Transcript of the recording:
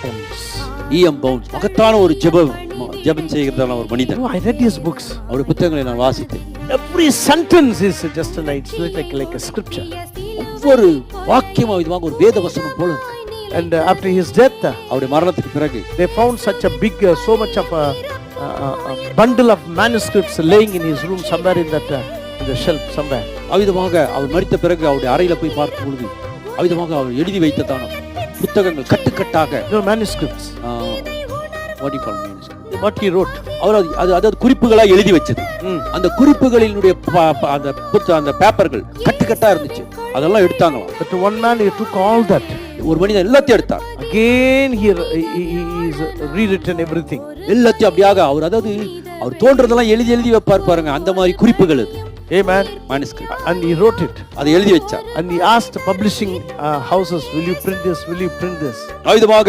Bounds. E.M. Bounds மகத்தான ஒரு ஜெபம் செய்கிறதான ஒரு மனிதன். I read his books. அவருடைய புத்தகங்களை நான் வாசித்தேன். Every sentence is just like a scripture. ஒவ்வொரு வாக்கியமும் இதுவாக ஒரு வேத வசனம் போல இருக்கு. And after his death, அவருடைய மரணத்துக்கு பிறகு they found such a big, so much of a bundle of manuscripts laying in his room somewhere in the shelf somewhere. அவிதமாக அவர் மரித்த பிறகு அவருடைய அறையில போய் பார்க்கும் பொழுது அவிதமாக அவர் எழுதி வைத்ததான புத்தகங்கள் கட்டுக்கட்டாக Manuscripts. what do you call manuscript? What he wrote. அவர் அதாவது குறிப்புகளா எழுதி வச்சது. அந்த குறிப்புகளினுடைய அந்த பேப்பர்கள் கட்டுக்கட்டா இருந்துச்சு. அதெல்லாம் எடுத்தாங்களாம். But one man, he took all that. ஒரு மனிதன் எல்லாத்தையும் எடுத்தார். Again he is rewritten everything. எல்லாத்தையும் அப்படியாக அவர் தோன்றதெல்லாம் எழுதி வைப்பார் பாருங்க, அந்த மாதிரி குறிப்புகள் அது. Amen. Manuscript. And he wrote it. அதை எழுதி வச்சார். And he asked publishing houses, will you print this? Will you print this? அவிதமாக